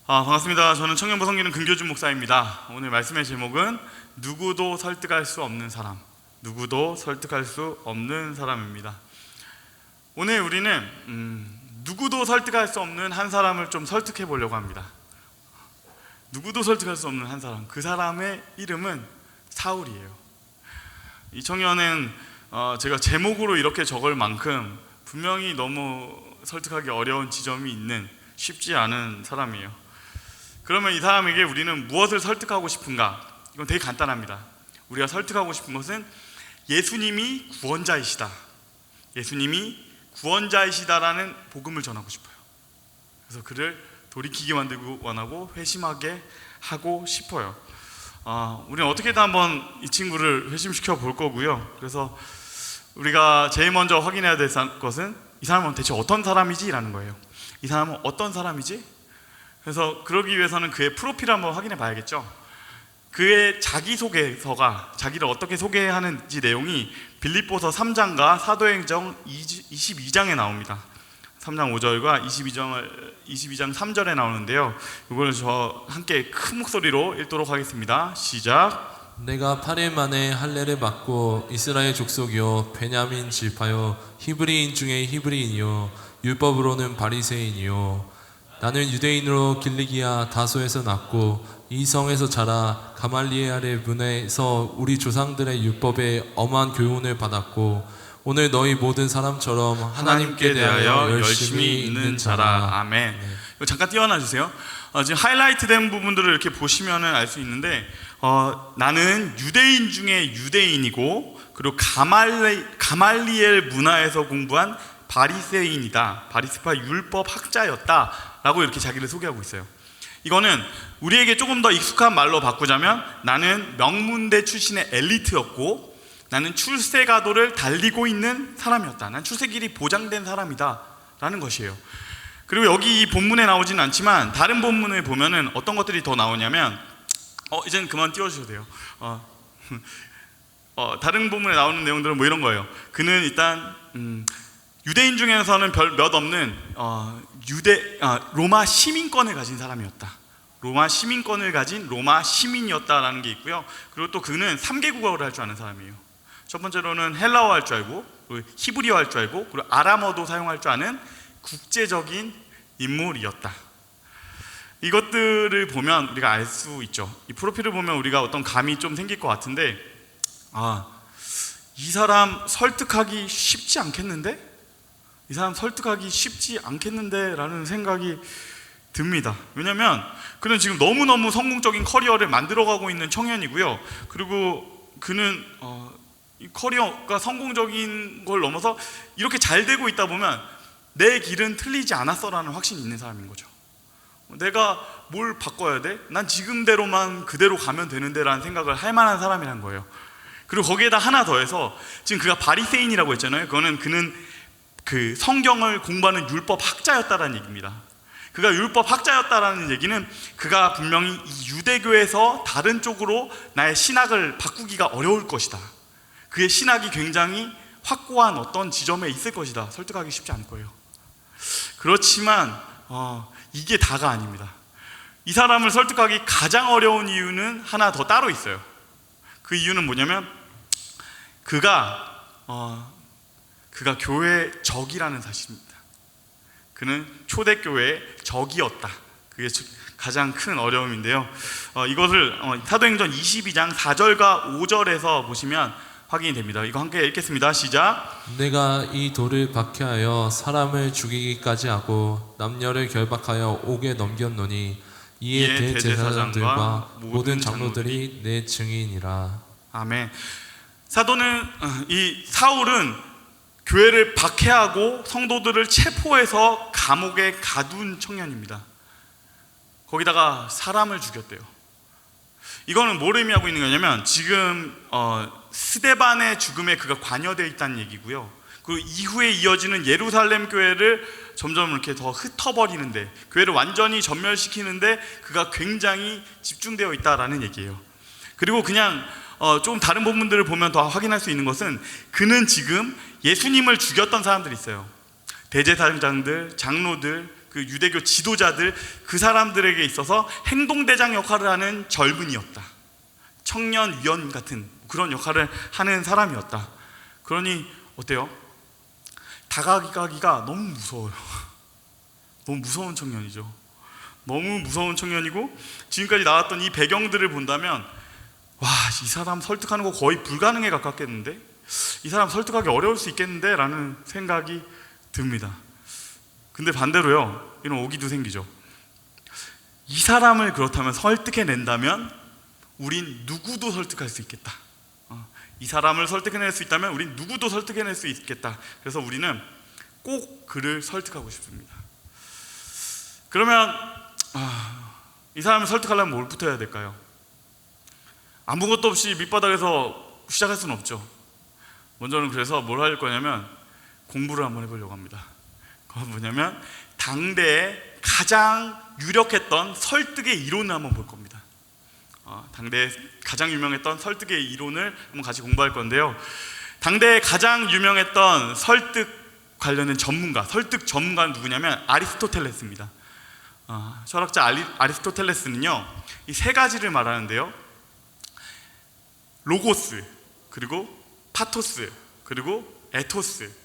반갑습니다. 저는 청년부 성기는 금교준 목사입니다. 오늘 말씀의 제목은 누구도 설득할 수 없는 사람, 누구도 설득할 수 없는 사람입니다. 오늘 우리는 누구도 설득할 수 없는 한 사람을 좀 설득해 보려고 합니다. 누구도 설득할 수 없는 한 사람, 그 사람의 이름은 사울이에요. 이 청년은 제가 제목으로 이렇게 적을 만큼 분명히 너무 설득하기 어려운 지점이 있는 쉽지 않은 사람이에요. 그러면 이 사람에게 우리는 무엇을 설득하고 싶은가? 이건 되게 간단합니다. 우리가 설득하고 싶은 것은 예수님이 구원자이시다, 예수님이 구원자이시다라는 복음을 전하고 싶어요. 그래서 그를 돌이키게 만들고 원하고 회심하게 하고 싶어요. 우리는 어떻게든 한번 이 친구를 회심시켜 볼 거고요. 그래서 우리가 제일 먼저 확인해야 될 것은 이 사람은 대체 어떤 사람이지? 라는 거예요. 이 사람은 어떤 사람이지? 그래서 그러기 위해서는 그의 프로필을 한번 확인해 봐야겠죠. 그의 자기소개서가 자기를 어떻게 소개하는지 내용이 빌립보서 3장과 사도행전 22장에 나옵니다. 3장 5절과 22장 3절에 나오는데요, 이걸 저 함께 큰 목소리로 읽도록 하겠습니다. 시작. 내가 8일 만에 할례를 받고 이스라엘 족속이요 베냐민 지파요 히브리인 중에 히브리인이요 율법으로는 바리새인이요 나는 유대인으로 길리기아 다소에서 났고 이 성에서 자라 가말리엘의 문에서 우리 조상들의 율법에 엄한 교훈을 받았고 오늘 너희 모든 사람처럼 하나님께 대하여 열심히 있는 자라. 아멘. 이거 잠깐 띄워놔 주세요. 지금 하이라이트된 부분들을 이렇게 보시면은 알 수 있는데, 나는 유대인 중에 유대인이고 그리고 가말리엘 문화에서 공부한 바리새인이다, 바리스파 율법 학자였다 라고 이렇게 자기를 소개하고 있어요. 이거는 우리에게 조금 더 익숙한 말로 바꾸자면 나는 명문대 출신의 엘리트였고 나는 출세가도를 달리고 있는 사람이었다, 난 출세길이 보장된 사람이다 라는 것이에요. 그리고 여기 이 본문에 나오지는 않지만 다른 본문을 보면은 어떤 것들이 더 나오냐면 이제는 그만 띄워주셔도 돼요. 다른 본문에 나오는 내용들은 뭐 이런 거예요. 그는 일단 유대인 중에서는 별 몇 없는 로마 시민권을 가진 사람이었다, 로마 시민권을 가진 로마 시민이었다라는 게 있고요. 그리고 또 그는 3개 국어를 할 줄 아는 사람이에요. 첫 번째로는 헬라어 할 줄 알고, 그리고 히브리어 할 줄 알고, 그리고 아람어도 사용할 줄 아는 국제적인 인물이었다. 이것들을 보면 우리가 알 수 있죠. 이 프로필을 보면 우리가 어떤 감이 좀 생길 것 같은데, 이 사람 설득하기 쉽지 않겠는데? 이 사람 설득하기 쉽지 않겠는데? 라는 생각이 듭니다. 왜냐면 그는 지금 너무너무 성공적인 커리어를 만들어가고 있는 청년이고요. 그리고 그는 이 커리어가 성공적인 걸 넘어서 이렇게 잘 되고 있다 보면 내 길은 틀리지 않았어 라는 확신이 있는 사람인 거죠. 내가 뭘 바꿔야 돼? 난 지금대로만 그대로 가면 되는데 라는 생각을 할 만한 사람이란 거예요. 그리고 거기에다 하나 더해서 지금 그가 바리새인이라고 했잖아요. 그는 그 성경을 공부하는 율법 학자였다라는 얘기입니다. 그가 율법 학자였다라는 얘기는 그가 분명히 이 유대교에서 다른 쪽으로 나의 신학을 바꾸기가 어려울 것이다, 그의 신학이 굉장히 확고한 어떤 지점에 있을 것이다, 설득하기 쉽지 않을 거예요. 그렇지만 이게 다가 아닙니다. 이 사람을 설득하기 가장 어려운 이유는 하나 더 따로 있어요. 그 이유는 뭐냐면 그가 교회의 적이라는 사실입니다. 그는 초대교회의 적이었다. 그게 가장 큰 어려움인데요. 이것을 사도행전 22장 4절과 5절에서 보시면 확인이 됩니다. 이거 함께 읽겠습니다. 시작. 내가 이 돌을 박해하여 사람을 죽이기까지 하고 남녀를 결박하여 옥에 넘겼노니 이에 대제사장들과 모든 장로들이 내 증인이라. 아멘. 이 사울은 교회를 박해하고 성도들을 체포해서 감옥에 가둔 청년입니다. 거기다가 사람을 죽였대요. 이거는 뭘 의미하고 있는 거냐면 지금 스데반의 죽음에 그가 관여되어 있다는 얘기고요. 그리고 이후에 이어지는 예루살렘 교회를 점점 이렇게 더 흩어버리는데, 교회를 완전히 전멸시키는데 그가 굉장히 집중되어 있다라는 얘기예요. 그리고 그냥 좀 다른 본문들을 보면 더 확인할 수 있는 것은 그는 지금 예수님을 죽였던 사람들이 있어요. 대제사장들, 장로들, 그 유대교 지도자들, 그 사람들에게 있어서 행동대장 역할을 하는 젊은이였다. 청년 위원 같은 그런 역할을 하는 사람이었다. 그러니 어때요? 다가가기가 너무 무서워요. 너무 무서운 청년이죠. 너무 무서운 청년이고, 지금까지 나왔던 이 배경들을 본다면 와, 이 사람 설득하는 거 거의 불가능에 가깝겠는데, 이 사람 설득하기 어려울 수 있겠는데 라는 생각이 듭니다. 근데 반대로요, 이런 오기도 생기죠. 이 사람을 그렇다면 설득해낸다면 우린 누구도 설득할 수 있겠다. 이 사람을 설득해낼 수 있다면 우린 누구도 설득해낼 수 있겠다. 그래서 우리는 꼭 그를 설득하고 싶습니다. 그러면 이 사람을 설득하려면 뭘부터 해야 될까요? 아무것도 없이 밑바닥에서 시작할 수는 없죠. 먼저는 그래서 뭘 할 거냐면 공부를 한번 해보려고 합니다. 그건 뭐냐면 당대에 가장 유력했던 설득의 이론을 한번 볼 겁니다. 당대에 가장 유명했던 설득의 이론을 한번 같이 공부할 건데요. 당대에 가장 유명했던 설득 관련된 전문가, 설득 전문가는 누구냐면 아리스토텔레스입니다. 철학자 아리스토텔레스는요, 이 세 가지를 말하는데요. 로고스, 그리고 파토스, 그리고 에토스.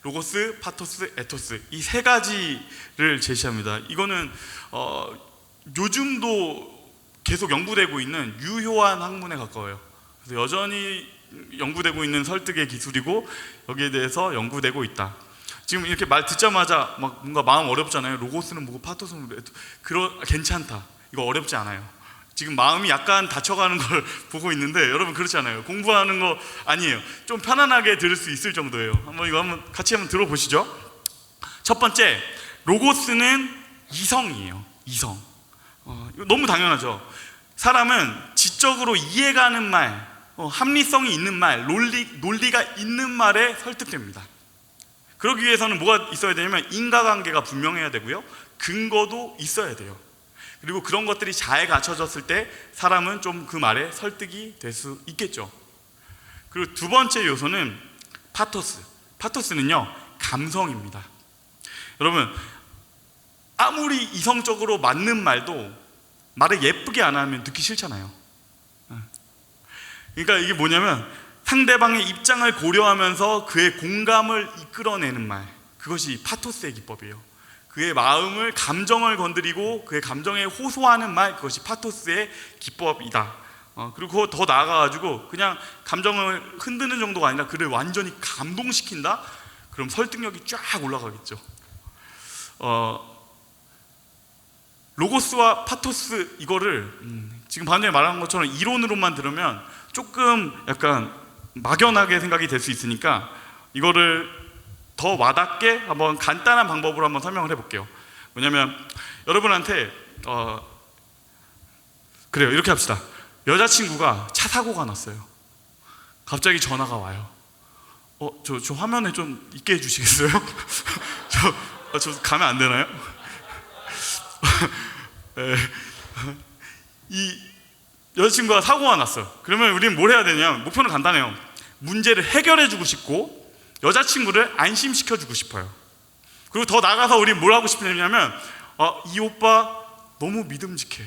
로고스, 파토스, 에토스, 이 세 가지를 제시합니다. 이거는 요즘도 계속 연구되고 있는 유효한 학문에 가까워요. 그래서 여전히 연구되고 있는 설득의 기술이고, 여기에 대해서 연구되고 있다. 지금 이렇게 말 듣자마자 막 뭔가 마음 어렵잖아요. 로고스는 뭐고 파토스는 뭐고, 괜찮다. 이거 어렵지 않아요. 지금 마음이 약간 다쳐가는 걸 보고 있는데, 여러분 그렇지 않아요. 공부하는 거 아니에요. 좀 편안하게 들을 수 있을 정도예요. 이거 같이 한번 들어보시죠. 첫 번째, 로고스는 이성이에요. 이성. 이거 너무 당연하죠. 사람은 지적으로 이해가는 말, 합리성이 있는 말, 논리가 있는 말에 설득됩니다. 그러기 위해서는 뭐가 있어야 되냐면 인과관계가 분명해야 되고요, 근거도 있어야 돼요. 그리고 그런 것들이 잘 갖춰졌을 때 사람은 좀 그 말에 설득이 될 수 있겠죠. 그리고 두 번째 요소는 파토스. 파토스는요, 감성입니다. 여러분, 아무리 이성적으로 맞는 말도 말을 예쁘게 안 하면 듣기 싫잖아요. 그러니까 이게 뭐냐면 상대방의 입장을 고려하면서 그의 공감을 이끌어내는 말, 그것이 파토스의 기법이에요. 그의 마음을, 감정을 건드리고 그의 감정에 호소하는 말, 그것이 파토스의 기법이다. 그리고 더 나아가가지고 그냥 감정을 흔드는 정도가 아니라 그를 완전히 감동시킨다? 그럼 설득력이 쫙 올라가겠죠. 로고스와 파토스, 이거를 지금 방금 전에 말한 것처럼 이론으로만 들으면 조금 약간 막연하게 생각이 될 수 있으니까 이거를 더 와닿게 한번 간단한 방법으로 한번 설명을 해볼게요. 뭐냐면 여러분한테 그래요, 이렇게 합시다. 여자친구가 차 사고가 났어요. 갑자기 전화가 와요. 저 화면에 좀 있게 해주시겠어요? 저 가면 안 되나요? 이 여자친구가 사고가 났어요. 그러면 우리는 뭘 해야 되냐면, 목표는 간단해요. 문제를 해결해 주고 싶고 여자친구를 안심시켜 주고 싶어요. 그리고 더 나가서 우리는 뭘 하고 싶냐면, 이 오빠 너무 믿음직해.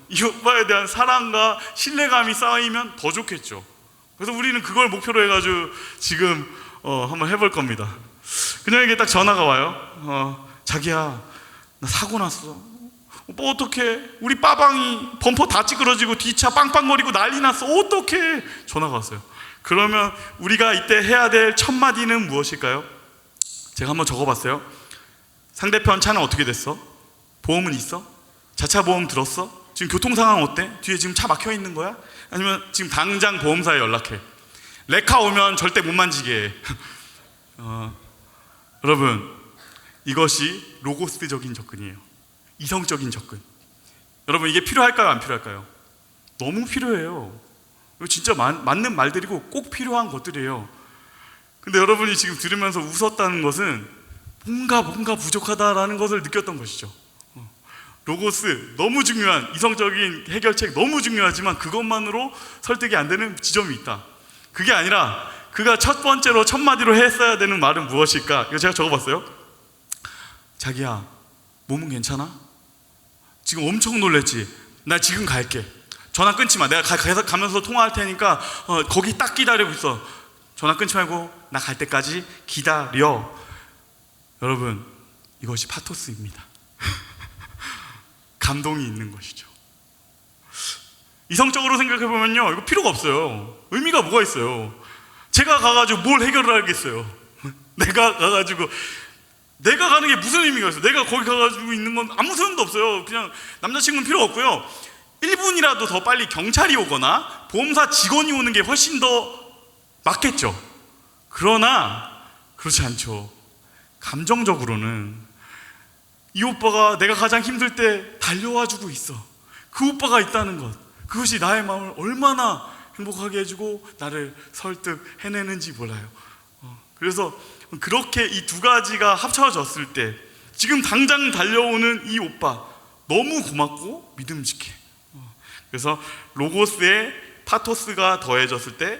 이 오빠에 대한 사랑과 신뢰감이 쌓이면 더 좋겠죠. 그래서 우리는 그걸 목표로 해가지고 지금 한번 해볼 겁니다. 그녀에게 딱 전화가 와요. 자기야, 나 사고 났어. 오빠 어떡해? 우리 빠방이 범퍼 다 찌그러지고 뒷차 빵빵거리고 난리 났어. 어떡해? 전화가 왔어요. 그러면 우리가 이때 해야 될 첫 마디는 무엇일까요? 제가 한번 적어봤어요. 상대편 차는 어떻게 됐어? 보험은 있어? 자차 보험 들었어? 지금 교통 상황 어때? 뒤에 지금 차 막혀 있는 거야? 아니면 지금 당장 보험사에 연락해. 레카 오면 절대 못 만지게 해. 여러분, 이것이 로고스적인 접근이에요. 이성적인 접근. 여러분, 이게 필요할까요? 안 필요할까요? 너무 필요해요. 이거 진짜 맞는 말들이고 꼭 필요한 것들이에요. 근데 여러분이 지금 들으면서 웃었다는 것은 뭔가 부족하다라는 것을 느꼈던 것이죠. 로고스, 너무 중요한 이성적인 해결책, 너무 중요하지만 그것만으로 설득이 안 되는 지점이 있다. 그게 아니라 그가 첫 번째로 첫 마디로 했어야 되는 말은 무엇일까? 이거 제가 적어봤어요. 자기야, 몸은 괜찮아? 지금 엄청 놀랬지? 나 지금 갈게. 전화 끊지 마. 내가 가면서 통화할 테니까 거기 딱 기다리고 있어. 전화 끊지 말고 나 갈 때까지 기다려. 여러분, 이것이 파토스입니다. 감동이 있는 것이죠. 이성적으로 생각해보면요, 이거 필요가 없어요. 의미가 뭐가 있어요? 제가 가가지고 뭘 해결을 하겠어요? 내가 가는 게 무슨 의미가 있어요? 내가 거기 가가지고 있는 건 아무 소용도 없어요. 그냥 남자친구는 필요 없고요. 1분이라도 더 빨리 경찰이 오거나 보험사 직원이 오는 게 훨씬 더 맞겠죠. 그러나 그렇지 않죠. 감정적으로는 이 오빠가 내가 가장 힘들 때 달려와 주고 있어. 그 오빠가 있다는 것, 그것이 나의 마음을 얼마나 행복하게 해주고 나를 설득해내는지 몰라요. 그래서 그렇게 이 두 가지가 합쳐졌을 때 지금 당장 달려오는 이 오빠 너무 고맙고 믿음직해. 그래서 로고스의 파토스가 더해졌을 때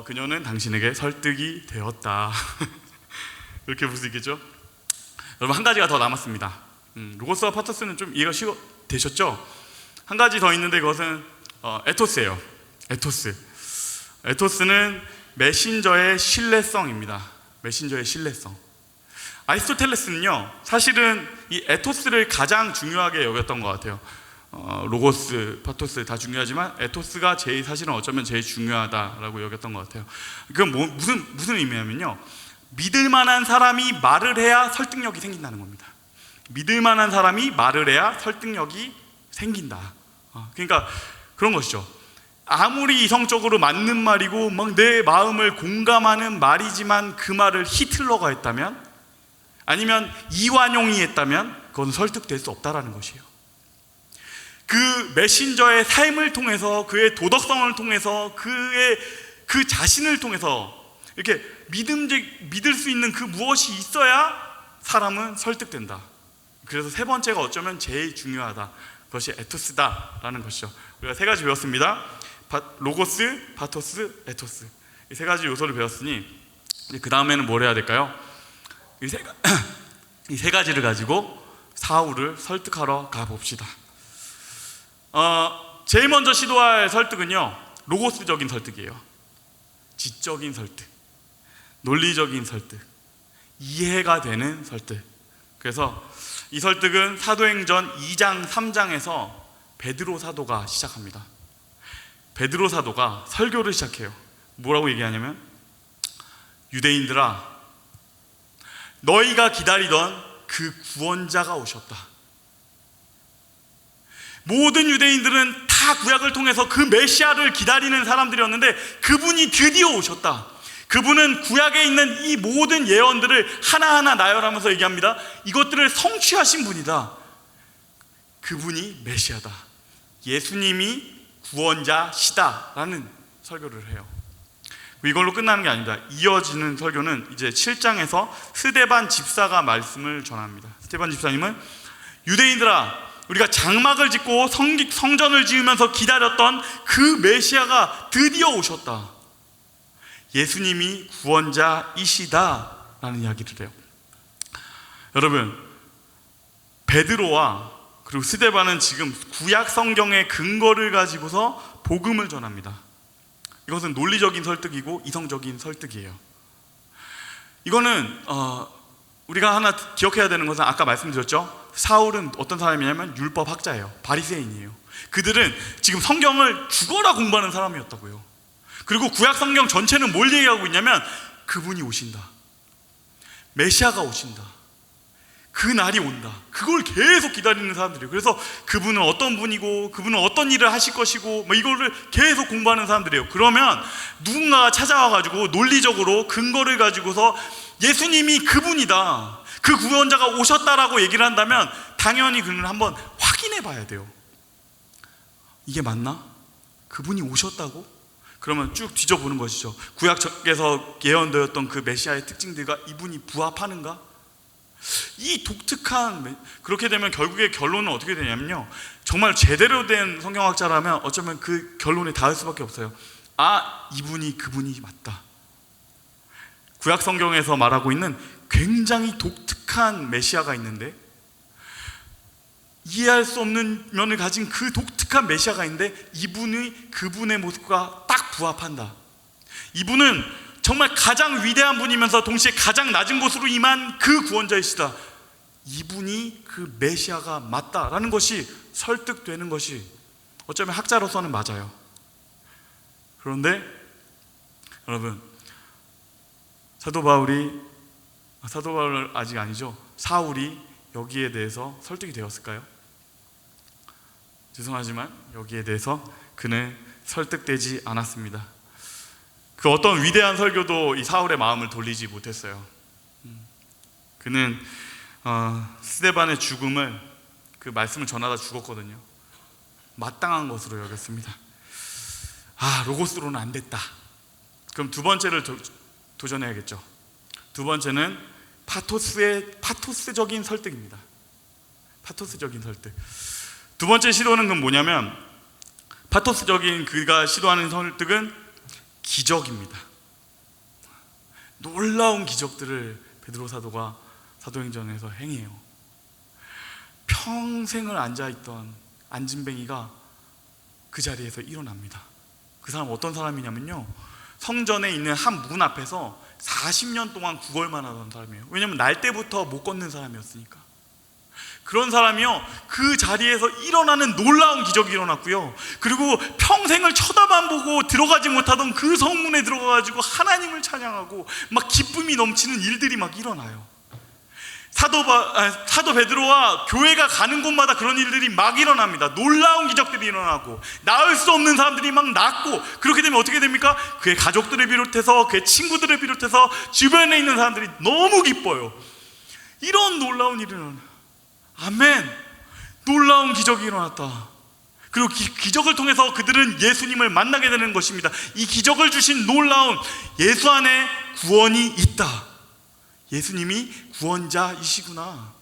그녀는 당신에게 설득이 되었다. 이렇게 볼 수 있겠죠? 여러분, 한 가지가 더 남았습니다. 로고스와 파토스는 좀 이해가 되셨죠? 한 가지 더 있는데 그것은 에토스예요. 에토스는 메신저의 신뢰성입니다. 메신저의 신뢰성. 아리스토텔레스는요, 사실은 이 에토스를 가장 중요하게 여겼던 것 같아요. 로고스, 파토스 다 중요하지만 에토스가 사실은 어쩌면 제일 중요하다라고 여겼던 것 같아요. 그건 무슨 의미냐면요, 믿을 만한 사람이 말을 해야 설득력이 생긴다는 겁니다. 믿을 만한 사람이 말을 해야 설득력이 생긴다. 그러니까 그런 것이죠. 아무리 이성적으로 맞는 말이고 막 내 마음을 공감하는 말이지만 그 말을 히틀러가 했다면, 아니면 이완용이 했다면 그건 설득될 수 없다라는 것이에요. 그 메신저의 삶을 통해서, 그의 도덕성을 통해서, 그 자신을 통해서 이렇게 믿을 수 있는 그 무엇이 있어야 사람은 설득된다. 그래서 세 번째가 어쩌면 제일 중요하다. 그것이 에토스다라는 것이죠. 우리가 세 가지 배웠습니다. 로고스, 파토스, 에토스. 이 세 가지 요소를 배웠으니 그 다음에는 뭘 해야 될까요? 이 세 가지를 가지고 사울을 설득하러 가봅시다. 제일 먼저 시도할 설득은요, 로고스적인 설득이에요. 지적인 설득, 논리적인 설득, 이해가 되는 설득. 그래서 이 설득은 사도행전 2장 3장에서 베드로 사도가 시작합니다. 베드로 사도가 설교를 시작해요. 뭐라고 얘기하냐면, 유대인들아, 너희가 기다리던 그 구원자가 오셨다. 모든 유대인들은 다 구약을 통해서 그 메시아를 기다리는 사람들이었는데 그분이 드디어 오셨다. 그분은 구약에 있는 이 모든 예언들을 하나하나 나열하면서 얘기합니다. 이것들을 성취하신 분이다. 그분이 메시아다. 예수님이 구원자시다 라는 설교를 해요. 이걸로 끝나는 게 아닙니다. 이어지는 설교는 이제 7장에서 스데반 집사가 말씀을 전합니다. 스데반 집사님은, 유대인들아, 우리가 장막을 짓고 성전을 지으면서 기다렸던 그 메시아가 드디어 오셨다. 예수님이 구원자이시다 라는 이야기를 해요. 여러분, 베드로와 그리고 스데반은 지금 구약 성경의 근거를 가지고서 복음을 전합니다. 이것은 논리적인 설득이고 이성적인 설득이에요. 이거는 우리가 하나 기억해야 되는 것은, 아까 말씀드렸죠, 사울은 어떤 사람이냐면 율법학자예요. 바리새인이에요. 그들은 지금 성경을 죽어라 공부하는 사람이었다고요. 그리고 구약 성경 전체는 뭘 얘기하고 있냐면, 그분이 오신다, 메시아가 오신다, 그 날이 온다. 그걸 계속 기다리는 사람들이에요. 그래서 그분은 어떤 분이고 그분은 어떤 일을 하실 것이고 이거를 계속 공부하는 사람들이에요. 그러면 누군가가 찾아와가지고 논리적으로 근거를 가지고서 예수님이 그분이다, 그 구원자가 오셨다라고 얘기를 한다면 당연히 그는 한번 확인해 봐야 돼요. 이게 맞나? 그분이 오셨다고? 그러면 쭉 뒤져보는 것이죠. 구약에서 예언되었던 그 메시아의 특징들과 이분이 부합하는가? 이 독특한, 그렇게 되면 결국에 결론은 어떻게 되냐면요, 정말 제대로 된 성경학자라면 어쩌면 그 결론에 닿을 수밖에 없어요. 아, 이분이 그분이 맞다. 구약 성경에서 말하고 있는 굉장히 독특한 메시아가 있는데, 이해할 수 없는 면을 가진 그 독특한 메시아가 있는데 그분의 모습과 딱 부합한다. 이분은 정말 가장 위대한 분이면서 동시에 가장 낮은 곳으로 임한 그 구원자이시다. 이분이 그 메시아가 맞다라는 것이 설득되는 것이 어쩌면 학자로서는 맞아요. 그런데 여러분, 사도 바울이 아직 아니죠. 사울이 여기에 대해서 설득이 되었을까요? 죄송하지만 여기에 대해서 그는 설득되지 않았습니다. 그 어떤 위대한 설교도 이 사울의 마음을 돌리지 못했어요. 그는 스데반의 죽음을, 그 말씀을 전하다 죽었거든요. 마땅한 것으로 여겼습니다. 로고스로는 안 됐다. 그럼 두 번째를 도전해야겠죠. 두 번째는 파토스적인 설득입니다. 파토스적인 설득. 두 번째 시도는 그건 뭐냐면, 파토스적인 그가 시도하는 설득은 기적입니다. 놀라운 기적들을 베드로 사도가 사도행전에서 행해요. 평생을 앉아있던 안진뱅이가 그 자리에서 일어납니다. 그 사람 어떤 사람이냐면요, 성전에 있는 한 문 앞에서 40년 동안 구걸만 하던 사람이에요. 왜냐하면 날 때부터 못 걷는 사람이었으니까. 그런 사람이요, 그 자리에서 일어나는 놀라운 기적이 일어났고요, 그리고 평생을 쳐다만 보고 들어가지 못하던 그 성문에 들어가가지고 하나님을 찬양하고 막 기쁨이 넘치는 일들이 막 일어나요. 사도 베드로와 교회가 가는 곳마다 그런 일들이 막 일어납니다. 놀라운 기적들이 일어나고, 나을 수 없는 사람들이 막 낫고, 그렇게 되면 어떻게 됩니까? 그의 가족들을 비롯해서, 그의 친구들을 비롯해서 주변에 있는 사람들이 너무 기뻐요. 이런 놀라운 일이 일어나요. 아멘! 놀라운 기적이 일어났다. 그리고 기적을 통해서 그들은 예수님을 만나게 되는 것입니다. 이 기적을 주신 놀라운 예수 안에 구원이 있다. 예수님이 구원자이시구나.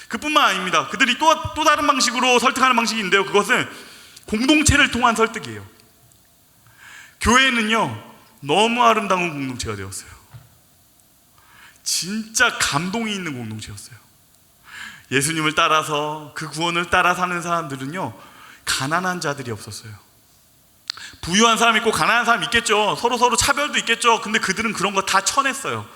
그뿐만 아닙니다. 그들이 또 다른 방식으로 설득하는 방식이 있는데요, 그것은 공동체를 통한 설득이에요. 교회는요, 너무 아름다운 공동체가 되었어요. 진짜 감동이 있는 공동체였어요. 예수님을 따라서, 그 구원을 따라 사는 사람들은요, 가난한 자들이 없었어요. 부유한 사람 있고 가난한 사람 있겠죠. 서로 차별도 있겠죠. 근데 그들은 그런 거 다 쳐냈어요.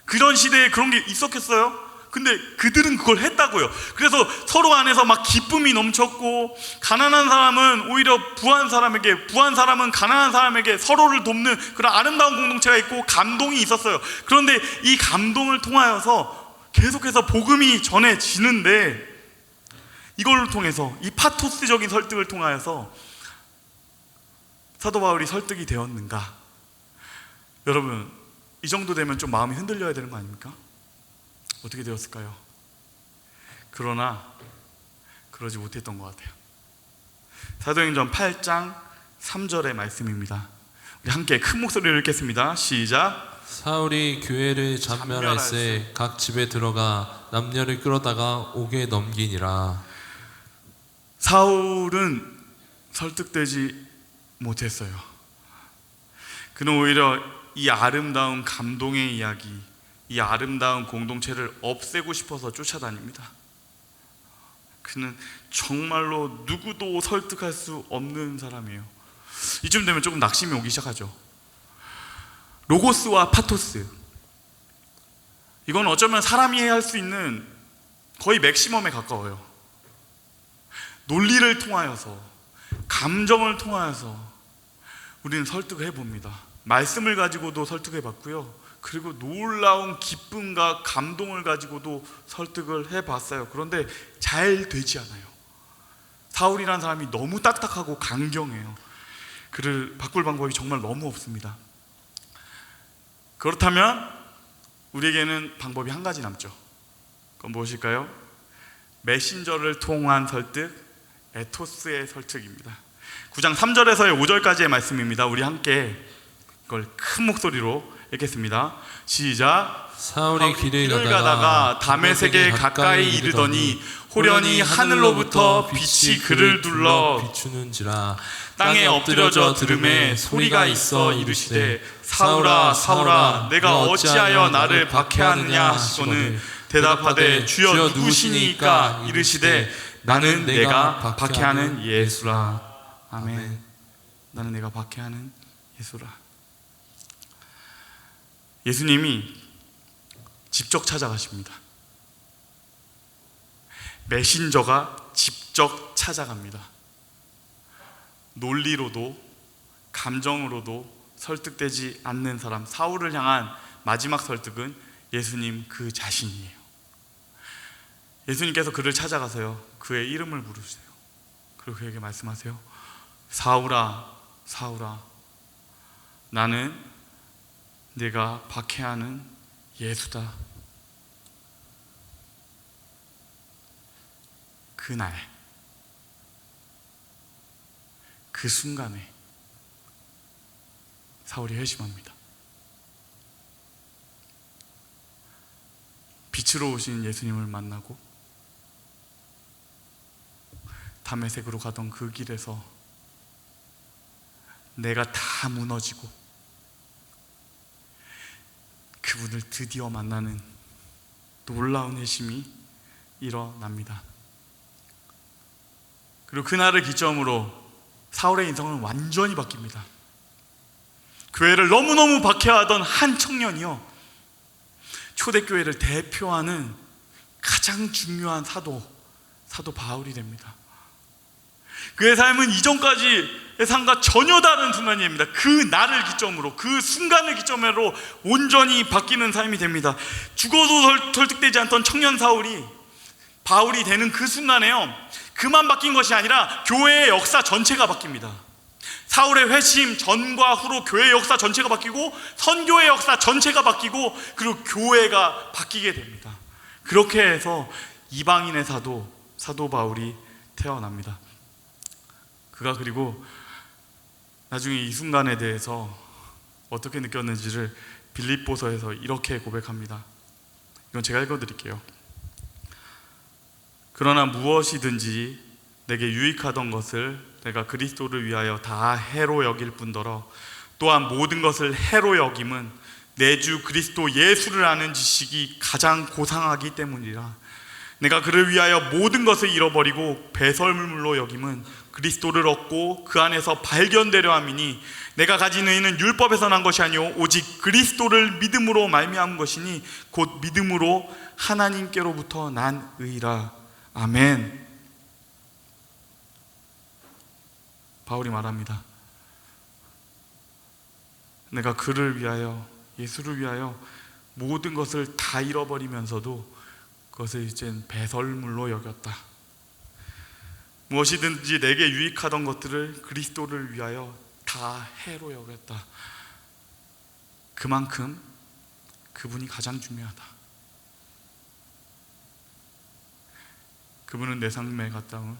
그런 시대에 그런 게 있었겠어요? 근데 그들은 그걸 했다고요. 그래서 서로 안에서 막 기쁨이 넘쳤고, 가난한 사람은 오히려 부한 사람은 가난한 사람에게 서로를 돕는 그런 아름다운 공동체가 있고 감동이 있었어요. 그런데 이 감동을 통하여서 계속해서 복음이 전해지는데, 이걸 통해서, 이 파토스적인 설득을 통하여서 사도 바울이 설득이 되었는가? 여러분, 이 정도 되면 좀 마음이 흔들려야 되는 거 아닙니까? 어떻게 되었을까요? 그러나 그러지 못했던 것 같아요. 사도행전 8장 3절의 말씀입니다. 우리 함께 큰 목소리로 읽겠습니다. 시작. 사울이 교회를 잔멸할세 각 집에 들어가 남녀를 끌어다가 옥에 넘기니라. 사울은 설득되지 못했어요. 그는 오히려 이 아름다운 감동의 이야기, 이 아름다운 공동체를 없애고 싶어서 쫓아다닙니다. 그는 정말로 누구도 설득할 수 없는 사람이에요. 이쯤 되면 조금 낙심이 오기 시작하죠. 로고스와 파토스, 이건 어쩌면 사람이 할 수 있는 거의 맥시멈에 가까워요. 논리를 통하여서, 감정을 통하여서 우리는 설득을 해봅니다. 말씀을 가지고도 설득해 봤고요, 그리고 놀라운 기쁨과 감동을 가지고도 설득을 해봤어요. 그런데 잘 되지 않아요. 사울이라는 사람이 너무 딱딱하고 강경해요. 그를 바꿀 방법이 정말 너무 없습니다. 그렇다면 우리에게는 방법이 한 가지 남죠. 그건 무엇일까요? 메신저를 통한 설득, 에토스의 설득입니다. 9장 3절에서의 5절까지의 말씀입니다. 우리 함께 이걸 큰 목소리로 읽겠습니다. 시작. 사울이 길을 가다가 다메섹에 가까이 이르더니 호련히 하늘로부터 빛이 그를 둘러 비추는지라. 땅에 엎드려져 들음에 소리가 있어 이르시되 사울아 사울아 내가 어찌하여 나를 박해하느냐 하시거늘 대답하되 주여 누구시니까 이르시되 나는 내가 박해하는 예수라. 아멘. 나는 내가 박해하는 예수라. 예수님이 직접 찾아가십니다. 메신저가 직접 찾아갑니다. 논리로도 감정으로도 설득되지 않는 사람, 사울을 향한 마지막 설득은 예수님 그 자신이에요. 예수님께서 그를 찾아가서요, 그의 이름을 부르세요. 그리고 그에게 말씀하세요. 사울아 사울아 나는 내가 박해하는 예수다. 그날 그 순간에 사울이 회심합니다. 빛으로 오신 예수님을 만나고 다메섹으로 가던 그 길에서 내가 다 무너지고 그분을 드디어 만나는 놀라운 회심이 일어납니다. 그리고 그날을 기점으로 사울의 인생은 완전히 바뀝니다. 교회를 너무너무 박해하던 한 청년이요, 초대교회를 대표하는 가장 중요한 사도 바울이 됩니다. 그의 삶은 이전까지의 삶과 전혀 다른 순간입니다. 그 날을 기점으로, 그 순간을 기점으로 온전히 바뀌는 삶이 됩니다. 죽어도 설득되지 않던 청년 사울이 바울이 되는 그 순간에요, 그만 바뀐 것이 아니라 교회의 역사 전체가 바뀝니다. 사울의 회심 전과 후로 교회의 역사 전체가 바뀌고 선교의 역사 전체가 바뀌고 그리고 교회가 바뀌게 됩니다. 그렇게 해서 이방인의 사도 바울이 태어납니다. 그가 그리고 나중에 이 순간에 대해서 어떻게 느꼈는지를 빌립보서에서 이렇게 고백합니다. 이건 제가 읽어드릴게요. 그러나 무엇이든지 내게 유익하던 것을 내가 그리스도를 위하여 다 해로 여길 뿐더러 또한 모든 것을 해로 여김은 내 주 그리스도 예수를 아는 지식이 가장 고상하기 때문이라. 내가 그를 위하여 모든 것을 잃어버리고 배설물로 여김은 그리스도를 얻고 그 안에서 발견되려 함이니 내가 가진 의는 율법에서 난 것이 아니오 오직 그리스도를 믿음으로 말미암은 것이니 곧 믿음으로 하나님께로부터 난 의라. 아멘. 바울이 말합니다. 내가 그를 위하여, 예수를 위하여 모든 것을 다 잃어버리면서도 그것을 이젠 배설물로 여겼다. 무엇이든지 내게 유익하던 것들을 그리스도를 위하여 다 해로 여겼다. 그만큼 그분이 가장 중요하다. 그분은 내 삶에 가까운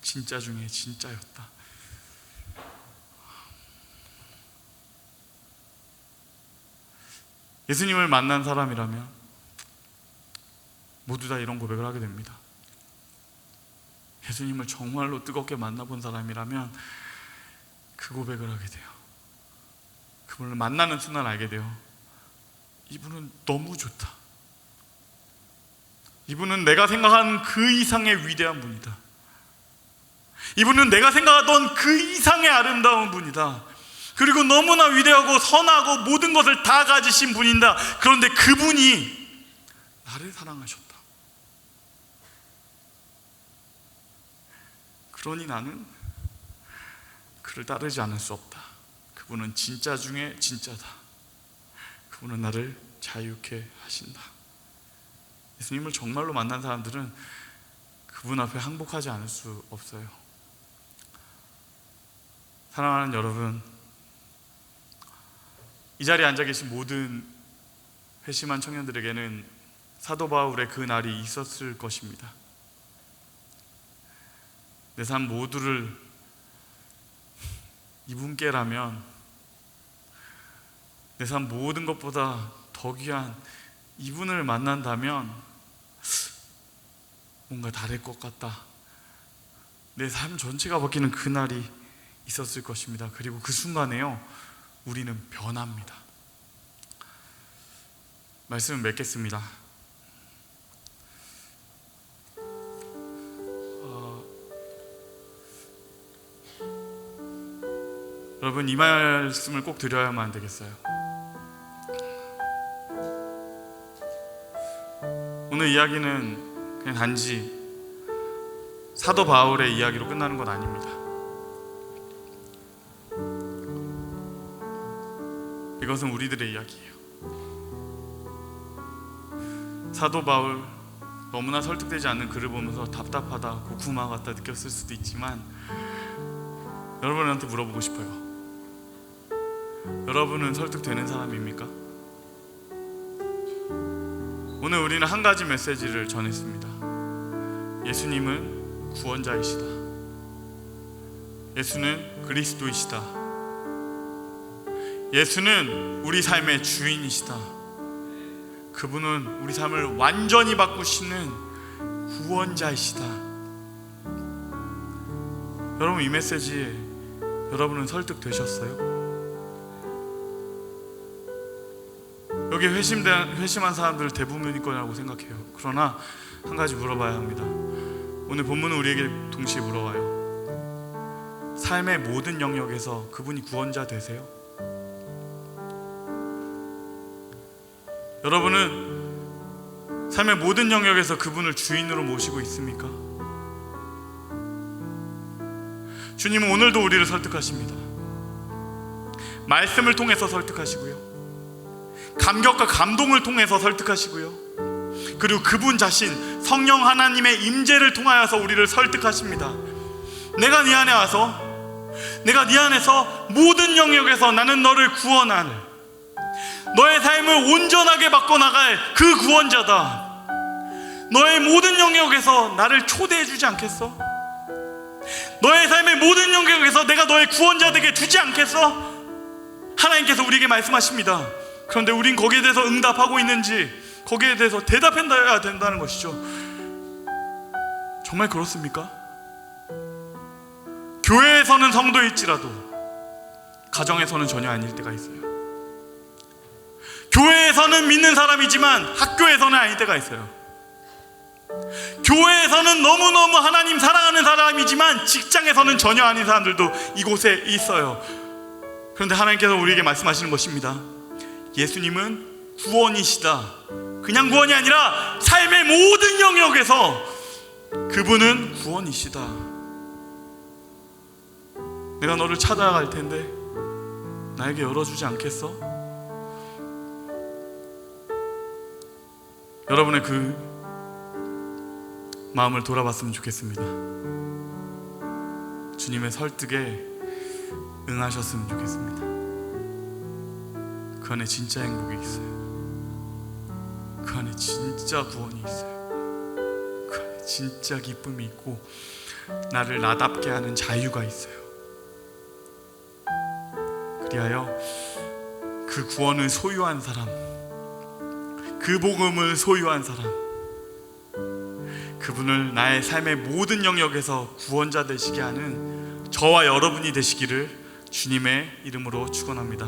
진짜 중에 진짜였다. 예수님을 만난 사람이라면 모두 다 이런 고백을 하게 됩니다. 예수님을 정말로 뜨겁게 만나본 사람이라면 그 고백을 하게 돼요. 그분을 만나는 순간 알게 돼요. 이분은 너무 좋다. 이분은 내가 생각하는 그 이상의 위대한 분이다. 이분은 내가 생각하던 그 이상의 아름다운 분이다. 그리고 너무나 위대하고 선하고 모든 것을 다 가지신 분이다. 그런데 그분이 나를 사랑하셨다. 그러니 나는 그를 따르지 않을 수 없다. 그분은 진짜 중에 진짜다. 그분은 나를 자유케 하신다. 예수님을 정말로 만난 사람들은 그분 앞에 항복하지 않을 수 없어요. 사랑하는 여러분, 이 자리에 앉아 계신 모든 회심한 청년들에게는 사도 바울의 그 날이 있었을 것입니다. 내 삶 모두를 이분께라면, 내 삶 모든 것보다 더 귀한 이분을 만난다면 뭔가 다를 것 같다. 내 삶 전체가 바뀌는 그날이 있었을 것입니다. 그리고 그 순간에요, 우리는 변합니다. 말씀을 맺겠습니다. 여러분, 이 말씀을 꼭 드려야만 안 되겠어요. 오늘 이야기는 그냥 단지 사도 바울의 이야기로 끝나는 건 아닙니다. 이것은 우리들의 이야기예요. 사도 바울, 너무나 설득되지 않는 글을 보면서 답답하다, 고구마 같다 느꼈을 수도 있지만, 여러분한테 물어보고 싶어요. 여러분은 설득되는 사람입니까? 오늘 우리는 한 가지 메시지를 전했습니다. 예수님은 구원자이시다. 예수는 그리스도이시다. 예수는 우리 삶의 주인이시다. 그분은 우리 삶을 완전히 바꾸시는 구원자이시다. 여러분, 이 메시지에 여러분은 설득되셨어요? 여기 회심한 사람들 대부분일 거라고 생각해요. 그러나 한 가지 물어봐야 합니다. 오늘 본문은 우리에게 동시에 물어봐요. 삶의 모든 영역에서 그분이 구원자 되세요? 여러분은 삶의 모든 영역에서 그분을 주인으로 모시고 있습니까? 주님은 오늘도 우리를 설득하십니다. 말씀을 통해서 설득하시고요, 감격과 감동을 통해서 설득하시고요, 그리고 그분 자신 성령 하나님의 임재를 통하여서 우리를 설득하십니다. 내가 네 안에 와서, 내가 네 안에서 모든 영역에서 나는 너를 구원할, 너의 삶을 온전하게 바꿔나갈 그 구원자다. 너의 모든 영역에서 나를 초대해 주지 않겠어? 너의 삶의 모든 영역에서 내가 너의 구원자 되게 두지 않겠어? 하나님께서 우리에게 말씀하십니다. 그런데 우린 거기에 대해서 응답하고 있는지, 거기에 대해서 대답해야 된다는 것이죠. 정말 그렇습니까? 교회에서는 성도일지라도 가정에서는 전혀 아닐 때가 있어요. 교회에서는 믿는 사람이지만 학교에서는 아닐 때가 있어요. 교회에서는 너무너무 하나님 사랑하는 사람이지만 직장에서는 전혀 아닌 사람들도 이곳에 있어요. 그런데 하나님께서 우리에게 말씀하시는 것입니다. 예수님은 구원이시다. 그냥 구원이 아니라 삶의 모든 영역에서 그분은 구원이시다. 내가 너를 찾아갈 텐데 나에게 열어주지 않겠어? 여러분의 그 마음을 돌아봤으면 좋겠습니다. 주님의 설득에 응하셨으면 좋겠습니다. 그 안에 진짜 행복이 있어요. 그 안에 진짜 구원이 있어요. 그 안에 진짜 기쁨이 있고 나를 나답게 하는 자유가 있어요. 그리하여 그 구원을 소유한 사람, 그 복음을 소유한 사람, 그분을 나의 삶의 모든 영역에서 구원자 되시게 하는 저와 여러분이 되시기를 주님의 이름으로 축원합니다.